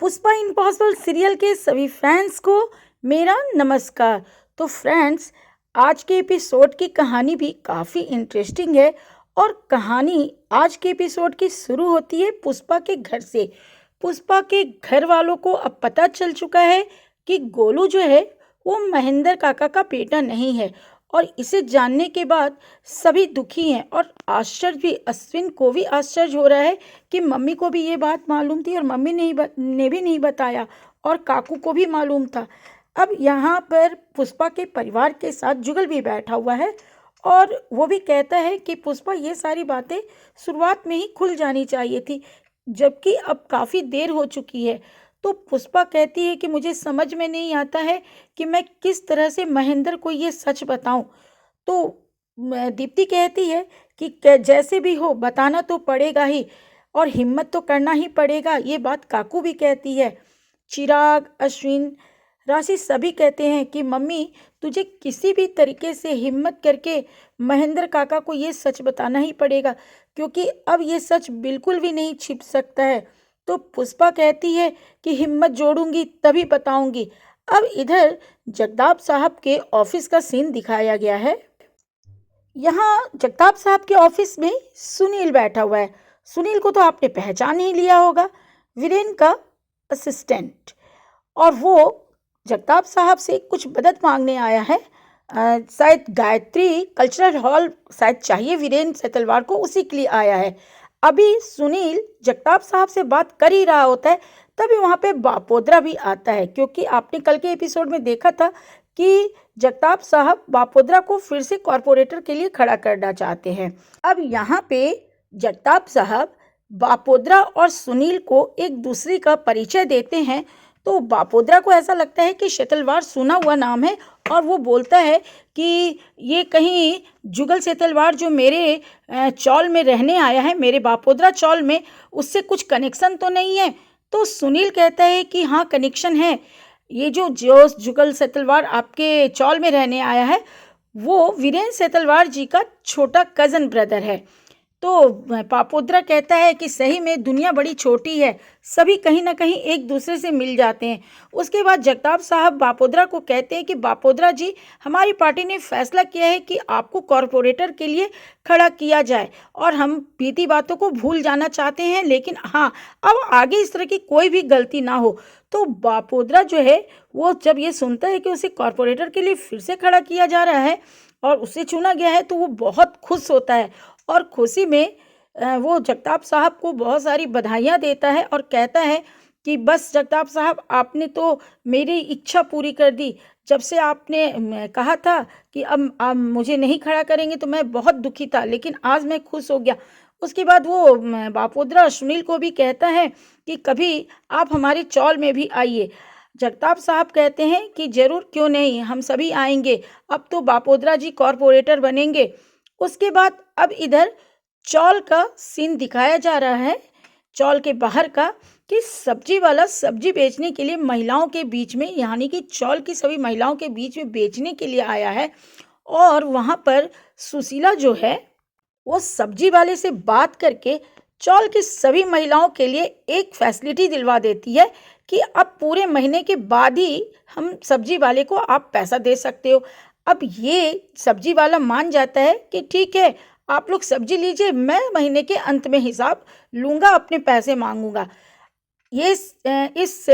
Pushpa impossible serial के सभी fans को मेरा नमस्कार। तो फ्रेंड्स, आज के एपिसोड की कहानी भी काफ़ी इंटरेस्टिंग है और कहानी आज के एपिसोड की शुरू होती है पुष्पा के घर से। पुष्पा के घर वालों को अब पता चल चुका है कि गोलू जो है वो महेंद्र काका का बेटा नहीं है और इसे जानने के बाद सभी दुखी हैं और आश्चर्य भी, अश्विन को भी आश्चर्य हो रहा है कि मम्मी को भी ये बात मालूम थी और मम्मी ने भी नहीं बताया और काकू को भी मालूम था। अब यहाँ पर पुष्पा के परिवार के साथ जुगल भी बैठा हुआ है और वो भी कहता है कि पुष्पा ये सारी बातें शुरुआत में ही खुल जानी चाहिए थी, जबकि अब काफ़ी देर हो चुकी है। तो पुष्पा कहती है कि मुझे समझ में नहीं आता है कि मैं किस तरह से महेंद्र को ये सच बताऊं। तो दीप्ति कहती है कि जैसे भी हो बताना तो पड़ेगा ही और हिम्मत तो करना ही पड़ेगा। ये बात काकू भी कहती है। चिराग, अश्विन, राशि सभी कहते हैं कि मम्मी तुझे किसी भी तरीके से हिम्मत करके महेंद्र काका को ये सच बताना ही पड़ेगा, क्योंकि अब ये सच बिल्कुल भी नहीं छिप सकता है। तो पुष्पा कहती है कि हिम्मत जोड़ूंगी तभी बताऊंगी। अब इधर जगताप साहब के ऑफिस का सीन दिखाया गया है। यहाँ जगताप साहब के ऑफिस में सुनील बैठा हुआ है। सुनील को तो आपने पहचान ही लिया होगा, वीरेन का असिस्टेंट। और वो जगताप साहब से कुछ मदद मांगने आया है। शायद गायत्री कल्चरल हॉल शायद चाहिए वीरेन से तलवार को, उसी के लिए आया है। अभी सुनील जगताप साहब से बात कर ही रहा होता है, तभी वहाँ पे बापोद्रा भी आता है, क्योंकि आपने कल के एपिसोड में देखा था कि जगताप साहब बापोद्रा को फिर से कॉरपोरेटर के लिए खड़ा करना चाहते हैं। अब यहाँ पे जगताप साहब बापोद्रा और सुनील को एक दूसरे का परिचय देते हैं। तो बापोद्रा को ऐसा लगता है कि सेतलवार सुना हुआ नाम है और वो बोलता है कि ये कहीं जुगल सेतलवार जो मेरे चौल में रहने आया है, मेरे बापोद्रा चौल में, उससे कुछ कनेक्शन तो नहीं है। तो सुनील कहता है कि हाँ, कनेक्शन है। ये जो जुगल सेतलवार आपके चौल में रहने आया है वो वीरेन सेतलवार जी का छोटा कज़न ब्रदर है। तो बापोद्रा कहता है कि सही में दुनिया बड़ी छोटी है, सभी कहीं ना कहीं एक दूसरे से मिल जाते हैं। उसके बाद जगताप साहब बापोद्रा को कहते हैं कि बापोद्रा जी, हमारी पार्टी ने फैसला किया है कि आपको कॉरपोरेटर के लिए खड़ा किया जाए और हम बीती बातों को भूल जाना चाहते हैं, लेकिन हाँ, अब आगे इस तरह की कोई भी गलती ना हो। तो बापोद्रा जो है वो जब ये सुनता है कि उसे कॉरपोरेटर के लिए फिर से खड़ा किया जा रहा है और उसे चुना गया है, तो वो बहुत खुश होता है और खुशी में वो जगताप साहब को बहुत सारी बधाइयाँ देता है और कहता है कि बस जगताप साहब, आपने तो मेरी इच्छा पूरी कर दी। जब से आपने कहा था कि अब मुझे नहीं खड़ा करेंगे तो मैं बहुत दुखी था, लेकिन आज मैं खुश हो गया। उसके बाद वो बापोद्रा सुनील को भी कहता है कि कभी आप हमारे चौल में भी आइए। जगताप साहब कहते हैं कि ज़रूर, क्यों नहीं, हम सभी आएंगे। अब तो बापोद्रा जी कॉरपोरेटर बनेंगे। उसके बाद अब इधर चौल का सीन दिखाया जा रहा है, चौल के बाहर का, कि सब्जी वाला सब्जी बेचने के लिए महिलाओं के बीच में, यानी कि चौल की सभी महिलाओं के बीच में बेचने के लिए आया है। और वहाँ पर सुशीला जो है वो सब्जी वाले से बात करके चौल की सभी महिलाओं के लिए एक फैसिलिटी दिलवा देती है कि अब पूरे महीने के बाद ही हम सब्जी वाले को आप पैसा दे सकते हो। अब ये सब्जी वाला मान जाता है कि ठीक है, आप लोग सब्जी लीजिए, मैं महीने के अंत में हिसाब लूँगा, अपने पैसे मांगूंगा। ये इस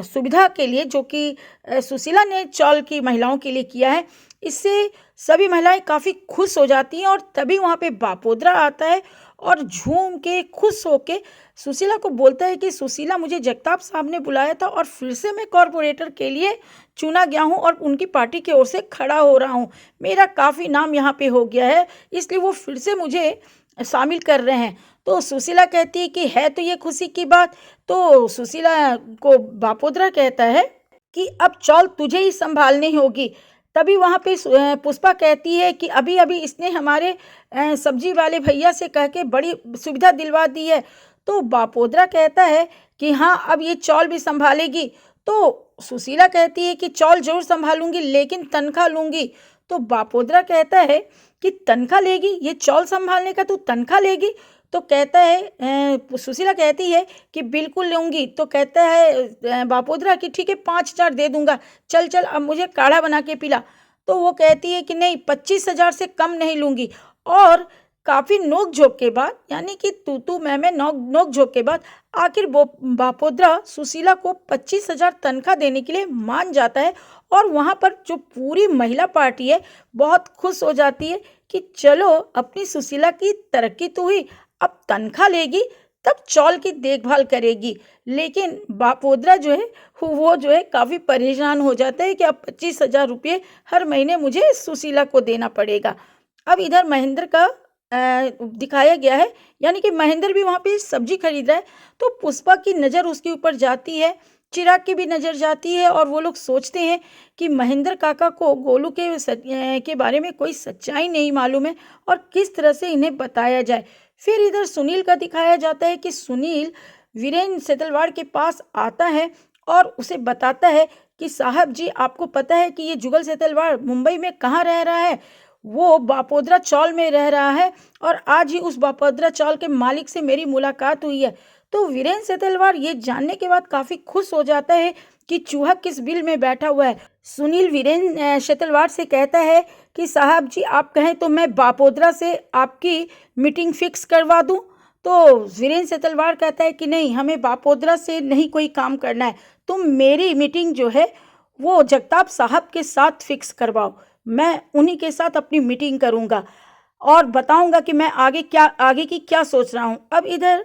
सुविधा के लिए जो कि सुशीला ने चौल की महिलाओं के लिए किया है, इससे सभी महिलाएं काफ़ी खुश हो जाती हैं। और तभी वहाँ पे बापोद्रा आता है और झूम के खुश होके सुशीला को बोलता है कि सुशीला, मुझे जगताप साहब ने बुलाया था और फिर से मैं कॉरपोरेटर के लिए चुना गया हूँ और उनकी पार्टी की ओर से खड़ा हो रहा हूँ। मेरा काफ़ी नाम यहाँ पे हो गया है, इसलिए वो फिर से मुझे शामिल कर रहे हैं। तो सुशीला कहती है कि है तो ये खुशी की बात। तो सुशीला को बापोद्रा कहता है कि अब चौल तुझे ही संभालनी होगी। तभी वहाँ पे पुष्पा कहती है कि अभी अभी इसने हमारे सब्जी वाले भैया से कह के बड़ी सुविधा दिलवा दी है। तो बापोद्रा कहता है कि हाँ, अब ये चौल भी संभालेगी। तो सुशीला कहती है कि चौल जरूर संभालूंगी, लेकिन तनख्वाह लूंगी। तो बापोद्रा कहता है कि तनख्वाह लेगी, ये चौल संभालने का तू तनख्वाह लेगी? तो कहता है सुशीला कहती है कि बिल्कुल लूँगी। तो कहता है बापोद्रा कि ठीक है 5,000 दे दूँगा, चल चल अब मुझे काढ़ा बना के पिला। तो वो कहती है कि नहीं 25,000 से कम नहीं लूँगी। और काफ़ी नोक झोंक के बाद, यानी कि तू मैं नोक झोंक के बाद आखिर वो बापोद्रा सुशीला को 25,000 तनख्वाह देने के लिए मान जाता है। और वहाँ पर जो पूरी महिला पार्टी है बहुत खुश हो जाती है कि चलो अपनी सुशीला की तरक्की तो हुई, अब तनख्वाह लेगी तब चौल की देखभाल करेगी। लेकिन बापोद्रा जो है वो जो है काफ़ी परेशान हो जाता है कि अब 25,000 रुपये हर महीने मुझे सुशीला को देना पड़ेगा। अब इधर महेंद्र का दिखाया गया है, यानी कि महेंद्र भी वहाँ पे सब्जी खरीद रहा है। तो पुष्पा की नज़र उसके ऊपर जाती है, चिराग की भी नज़र जाती है और वो लोग सोचते हैं कि महेंद्र काका को गोलू के बारे में कोई सच्चाई नहीं मालूम है और किस तरह से इन्हें बताया जाए। फिर इधर सुनील का दिखाया जाता है कि सुनील वीरेंद्र सेतलवाड़ के पास आता है और उसे बताता है कि साहब जी आपको पता है कि ये जुगल सेतलवाड़ मुंबई में कहाँ रह रहा है? वो बापोद्रा चौल में रह रहा है और आज ही उस बापोद्रा चौल के मालिक से मेरी मुलाकात हुई है। तो वीरेंद्र सेतलवाड़ ये जानने के बाद काफ़ी खुश हो जाता है कि चूहा किस बिल में बैठा हुआ है। सुनील वीरेंद्र सेतलवाड़ से कहता है कि साहब जी आप कहें तो मैं बापोद्रा से आपकी मीटिंग फिक्स करवा दूं। तो वीरेंद्र सेतलवाड़ कहता है कि नहीं, हमें बापोद्रा से नहीं कोई काम करना है, तुम मेरी मीटिंग जो है वो जगताप साहब के साथ फिक्स करवाओ, मैं उन्हीं के साथ अपनी मीटिंग करूंगा और बताऊंगा कि मैं आगे की क्या सोच रहा हूं। अब इधर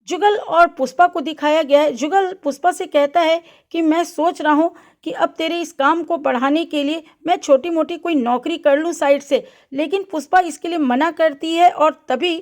जुगल और पुष्पा को दिखाया गया है। जुगल पुष्पा से कहता है कि मैं सोच रहा हूँ कि अब तेरे इस काम को बढ़ाने के लिए मैं छोटी मोटी कोई नौकरी कर लूँ साइड से। लेकिन पुष्पा इसके लिए मना करती है और तभी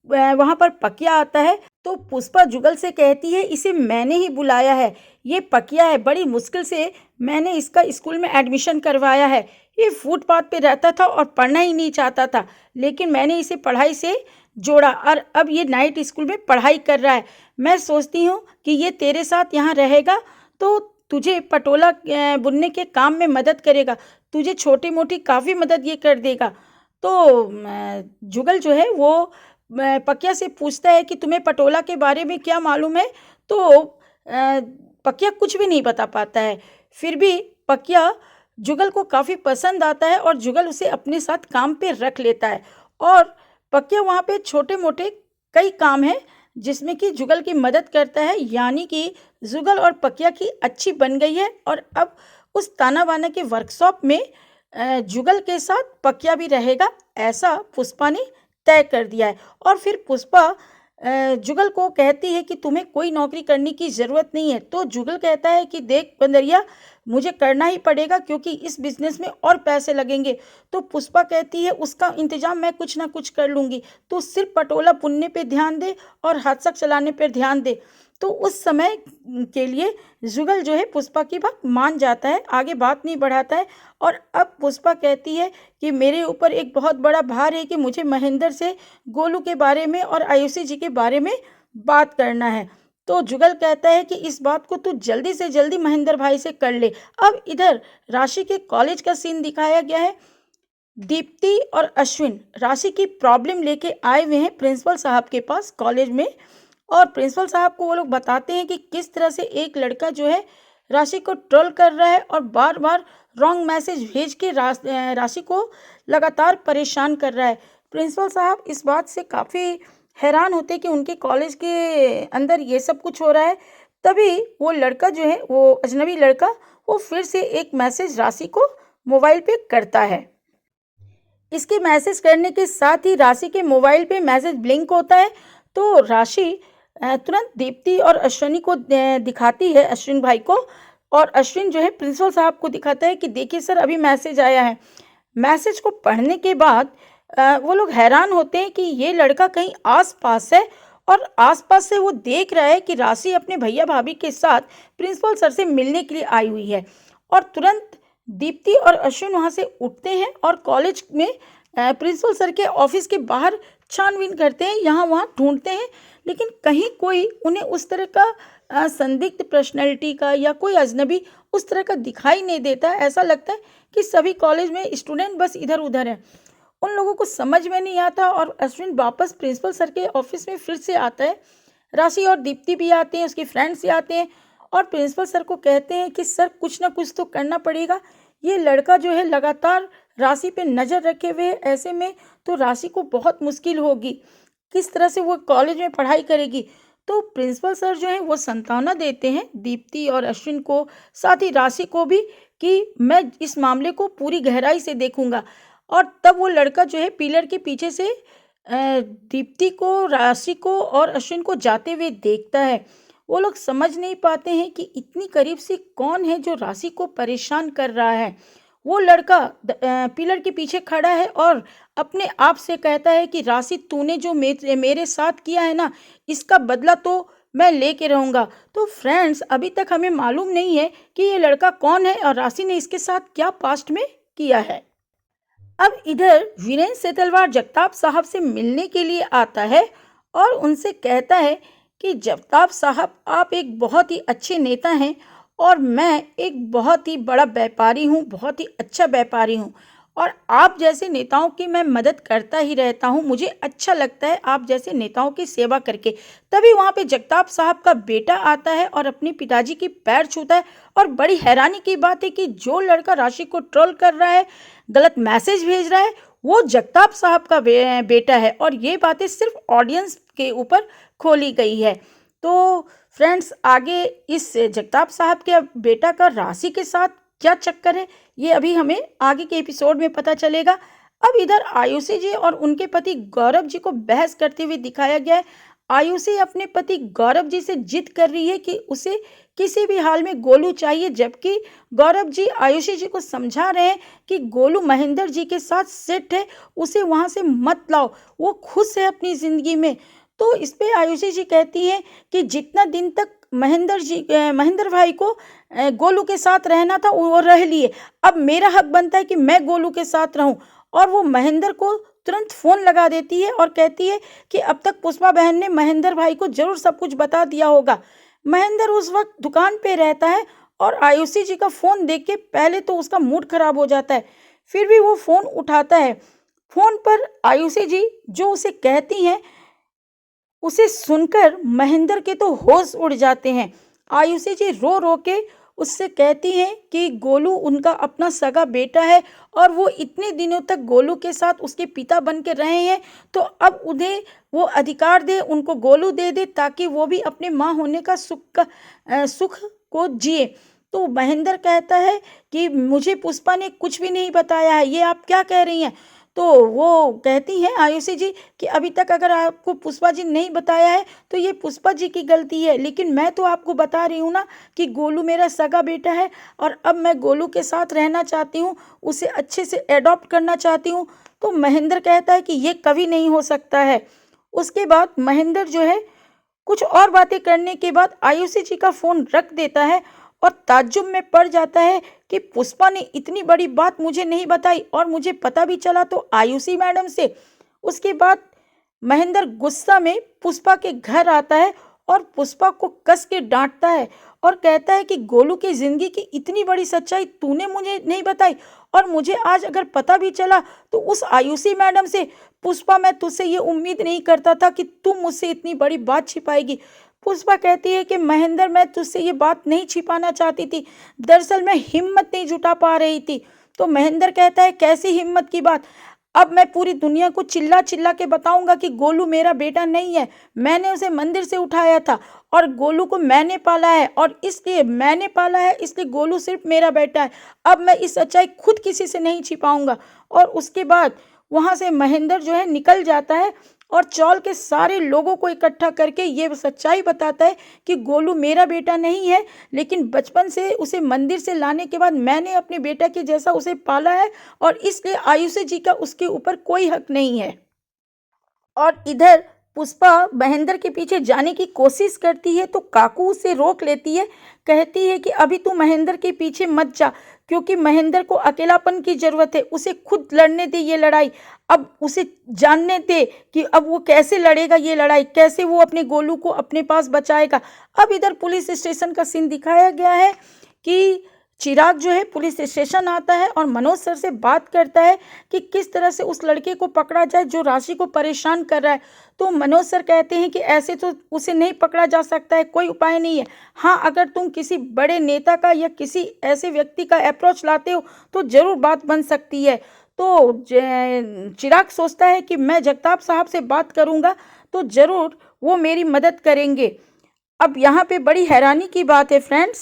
वहाँ पर पकिया आता है। तो पुष्पा जुगल से कहती है इसे मैंने ही बुलाया है, ये पकिया है, बड़ी मुश्किल से मैंने इसका स्कूल में एडमिशन करवाया है। ये फुटपाथ पे रहता था और पढ़ना ही नहीं चाहता था, लेकिन मैंने इसे पढ़ाई से जोड़ा और अब ये नाइट स्कूल में पढ़ाई कर रहा है। मैं सोचती हूँ कि ये तेरे साथ यहाँ रहेगा तो तुझे पटोला बुनने के काम में मदद करेगा, तुझे छोटी मोटी काफ़ी मदद ये कर देगा। तो जुगल जो है वो पकिया से पूछता है कि तुम्हें पटोला के बारे में क्या मालूम है। तो पकिया कुछ भी नहीं बता पाता है। फिर भी पकिया जुगल को काफ़ी पसंद आता है और जुगल उसे अपने साथ काम पे रख लेता है। और पकिया वहाँ पे छोटे मोटे कई काम हैं जिसमें कि जुगल की मदद करता है, यानी कि जुगल और पकिया की अच्छी बन गई है। और अब उस ताना बाना के वर्कशॉप में जुगल के साथ पकिया भी रहेगा, ऐसा पुष्पा ने तय कर दिया है। और फिर पुष्पा जुगल को कहती है कि तुम्हें कोई नौकरी करने की ज़रूरत नहीं है। तो जुगल कहता है कि देख बंदरिया, मुझे करना ही पड़ेगा क्योंकि इस बिज़नेस में और पैसे लगेंगे। तो पुष्पा कहती है उसका इंतज़ाम मैं कुछ ना कुछ कर लूँगी, तो सिर्फ पटोला बुनने पे ध्यान दे और हाथ साक चलाने पर ध्यान दे। तो उस समय के लिए जुगल जो है पुष्पा की बात मान जाता है, आगे बात नहीं बढ़ाता है। और अब पुष्पा कहती है कि मेरे ऊपर एक बहुत बड़ा भार है कि मुझे महेंद्र से गोलू के बारे में और आयुषी जी के बारे में बात करना है। तो जुगल कहता है कि इस बात को तू जल्दी से जल्दी महेंद्र भाई से कर ले। अब इधर राशि के कॉलेज का सीन दिखाया गया है। दीप्ति और अश्विन राशि की प्रॉब्लम लेके आए हुए हैं प्रिंसिपल साहब के पास कॉलेज में। और प्रिंसिपल साहब को वो लोग बताते हैं कि किस तरह से एक लड़का जो है राशि को ट्रोल कर रहा है और बार बार रॉन्ग मैसेज भेज के राशि को लगातार परेशान कर रहा है। प्रिंसिपल साहब इस बात से काफ़ी हैरान होते कि उनके कॉलेज के अंदर ये सब कुछ हो रहा है। तभी वो लड़का जो है, वो अजनबी लड़का, वो फिर से एक मैसेज राशि को मोबाइल पे करता है। इसके मैसेज करने के साथ ही राशि के मोबाइल पे मैसेज ब्लिंक होता है। तो राशि तुरंत दीप्ति और अश्विनी को दिखाती है, अश्विन भाई को। और अश्विन जो है प्रिंसिपल साहब को दिखाता है कि देखिए सर अभी मैसेज आया है। मैसेज को पढ़ने के बाद वो लोग हैरान होते हैं कि ये लड़का कहीं आसपास है और आसपास से वो देख रहा है कि राशि अपने भैया भाभी के साथ प्रिंसिपल सर से मिलने के लिए आई हुई है। और तुरंत दीप्ति और अश्विन वहाँ से उठते हैं और कॉलेज में प्रिंसिपल सर के ऑफिस के बाहर छानबीन करते हैं, यहाँ वहाँ ढूंढते हैं, लेकिन कहीं कोई उन्हें उस तरह का संदिग्ध पर्सनैलिटी का या कोई अजनबी उस तरह का दिखाई नहीं देता। ऐसा लगता है कि सभी कॉलेज में स्टूडेंट बस इधर उधर हैं। उन लोगों को समझ में नहीं आता और अश्विन वापस प्रिंसिपल सर के ऑफिस में फिर से आता है। राशि और दीप्ति भी आते हैं, उसके फ्रेंड्स भी आते हैं और प्रिंसिपल सर को कहते हैं कि सर कुछ ना कुछ तो करना पड़ेगा, ये लड़का जो है लगातार राशि पे नज़र रखे हुए, ऐसे में तो राशि को बहुत मुश्किल होगी, किस तरह से वो कॉलेज में पढ़ाई करेगी। तो प्रिंसिपल सर जो है वो सांत्वना देते हैं दीप्ति और अश्विन को, साथ ही राशि को भी, कि मैं इस मामले को पूरी गहराई से देखूंगा। और तब वो लड़का जो है पिलर के पीछे से दीप्ति को, राशि को और अश्विन को जाते हुए देखता है। वो लोग समझ नहीं पाते हैं कि इतनी करीब से कौन है जो राशि को परेशान कर रहा है। वो लड़का पिलर के पीछे खड़ा है और अपने आप से कहता है कि राशि, तूने जो मेरे साथ किया है ना, इसका बदला तो मैं लेके रहूँगा। तो फ्रेंड्स, अभी तक हमें मालूम नहीं है कि ये लड़का कौन है और राशि ने इसके साथ क्या पास्ट में किया है। अब इधर वीरेंद्र सेतलवार जगताप साहब से मिलने के लिए आता है और उनसे कहता है कि जगताप साहब, आप एक बहुत ही अच्छे नेता हैं और मैं एक बहुत ही बड़ा व्यापारी हूँ, बहुत ही अच्छा व्यापारी हूँ और आप जैसे नेताओं की मैं मदद करता ही रहता हूँ। मुझे अच्छा लगता है आप जैसे नेताओं की सेवा करके। तभी वहाँ पे जगताप साहब का बेटा आता है और अपने पिताजी की पैर छूता है और बड़ी हैरानी की बात है कि जो लड़का राशि को ट्रोल कर रहा है, गलत मैसेज भेज रहा है, वो जगताप साहब का बेटा है और ये बातें सिर्फ ऑडियंस के ऊपर खोली गई है। तो फ्रेंड्स, आगे इस जगताप साहब के बेटा का राशि के साथ क्या चक्कर है, ये अभी हमें आगे के एपिसोड में पता चलेगा। अब इधर आयुषी जी और उनके पति गौरव जी को बहस करते हुए दिखाया गया है। आयुषी अपने पति गौरव जी से जिद कर रही है कि उसे किसी भी हाल में गोलू चाहिए, जबकि गौरव जी आयुषी जी को समझा रहे हैं कि गोलू महेंद्र जी के साथ सेट है, उसे वहां से मत लाओ, वो खुश है अपनी ज़िंदगी में। तो इस पे आयुषी जी कहती हैं कि जितना दिन तक महेंद्र भाई को गोलू के साथ रहना था वो रह लिए, अब मेरा हक बनता है कि मैं गोलू के साथ रहूं। और वो महेंद्र को तुरंत फ़ोन लगा देती है और कहती है कि अब तक पुष्पा बहन ने महेंद्र भाई को जरूर सब कुछ बता दिया होगा। महेंद्र उस वक्त दुकान पे रहता है और आयुषी जी का फ़ोन देख के पहले तो उसका मूड खराब हो जाता है, फिर भी वो फ़ोन उठाता है। फ़ोन पर आयुषी जी जो उसे कहती हैं, उसे सुनकर महेंद्र के तो होश उड़ जाते हैं। आयुषी जी रो रो के उससे कहती हैं कि गोलू उनका अपना सगा बेटा है और वो इतने दिनों तक गोलू के साथ उसके पिता बन के रहे हैं, तो अब उन्हें वो अधिकार दे, उनको गोलू दे दे ताकि वो भी अपने माँ होने का सुख को जिए। तो महेंद्र कहता है कि मुझे पुष्पा ने कुछ भी नहीं बताया है, ये आप क्या कह रही हैं। तो वो कहती हैं आयुषी जी कि अभी तक अगर आपको पुष्पा जी नहीं बताया है तो ये पुष्पा जी की गलती है, लेकिन मैं तो आपको बता रही हूँ ना कि गोलू मेरा सगा बेटा है और अब मैं गोलू के साथ रहना चाहती हूँ, उसे अच्छे से एडॉप्ट करना चाहती हूँ। तो महेंद्र कहता है कि ये कभी नहीं हो सकता है। उसके बाद महेंद्र जो है कुछ और बातें करने के बाद आयुषी जी का फ़ोन रख देता है और ताज्जुब में पड़ जाता है कि पुष्पा ने इतनी बड़ी बात मुझे नहीं बताई और मुझे पता भी चला तो आयुषी मैडम से। उसके बाद महेंद्र गुस्सा में पुष्पा के घर आता है और पुष्पा को कस के डांटता है और कहता है कि गोलू की ज़िंदगी की इतनी बड़ी सच्चाई तूने मुझे नहीं बताई और मुझे आज अगर पता भी चला तो उस आयुषी मैडम से। पुष्पा, मैं तुझसे ये उम्मीद नहीं करता था कि तुम मुझसे इतनी बड़ी बात छिपाएगी। पुष्पा कहती है कि महेंद्र, मैं तुझसे ये बात नहीं छिपाना चाहती थी, दरअसल मैं हिम्मत नहीं जुटा पा रही थी। तो महेंद्र कहता है, कैसी हिम्मत की बात, अब मैं पूरी दुनिया को चिल्ला चिल्ला के बताऊंगा कि गोलू मेरा बेटा नहीं है, मैंने उसे मंदिर से उठाया था और गोलू को मैंने पाला है और इसलिए मैंने पाला है, इसलिए गोलू सिर्फ मेरा बेटा है। अब मैं इस सच्चाई खुद किसी से नहीं छिपाऊंगा। और उसके बाद वहाँ से महेंद्र जो है निकल जाता है और चौल के सारे लोगों को इकट्ठा करके ये सच्चाई बताता है कि गोलू मेरा बेटा नहीं है, लेकिन बचपन से उसे मंदिर से लाने के बाद मैंने अपने बेटा के जैसा उसे पाला है और इसलिए आयुषी जी का उसके ऊपर कोई हक नहीं है। और इधर पुष्पा महेंद्र के पीछे जाने की कोशिश करती है तो काकू उसे रोक लेती है, कहती है कि अभी तू महेंद्र के पीछे मत जा, क्योंकि महेंद्र को अकेलापन की ज़रूरत है, उसे खुद लड़ने दे ये लड़ाई। अब उसे जानने दे कि अब वो कैसे लड़ेगा ये लड़ाई, कैसे वो अपने गोलू को अपने पास बचाएगा। अब इधर पुलिस स्टेशन का सीन दिखाया गया है कि चिराग जो है पुलिस स्टेशन आता है और मनोज सर से बात करता है कि किस तरह से उस लड़के को पकड़ा जाए जो राशि को परेशान कर रहा है। तो मनोज सर कहते हैं कि ऐसे तो उसे नहीं पकड़ा जा सकता है, कोई उपाय नहीं है। हाँ, अगर तुम किसी बड़े नेता का या किसी ऐसे व्यक्ति का अप्रोच लाते हो तो ज़रूर बात बन सकती है। तो चिराग सोचता है कि मैं जगताप साहब से बात करूँगा तो ज़रूर वो मेरी मदद करेंगे। अब यहाँ पे बड़ी हैरानी की बात है फ्रेंड्स,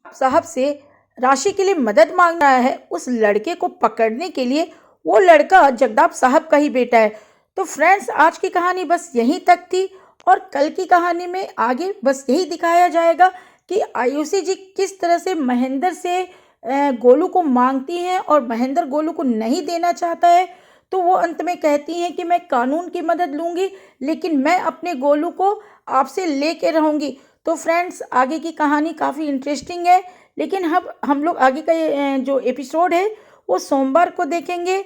साहब से राशि के लिए मदद मांग रहा है उस लड़के को पकड़ने के लिए। वो लड़का जगताप साहब का ही बेटा है। तो फ्रेंड्स, आज की कहानी बस यहीं तक थी और कल की कहानी में आगे बस यही दिखाया जाएगा कि आयुषी जी किस तरह से महेंद्र से गोलू को मांगती हैं और महेंद्र गोलू को नहीं देना चाहता है। तो वो अंत में कहती हैं कि मैं कानून की मदद लूँगी लेकिन मैं अपने गोलू को आपसे लेके रहूँगी। तो फ्रेंड्स, आगे की कहानी काफ़ी इंटरेस्टिंग है, लेकिन हम लोग आगे का जो एपिसोड है वो सोमवार को देखेंगे।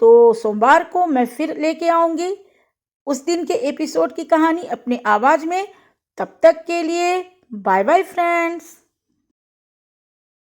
तो सोमवार को मैं फिर लेके आऊँगी उस दिन के एपिसोड की कहानी अपने आवाज़ में। तब तक के लिए बाय बाय फ्रेंड्स।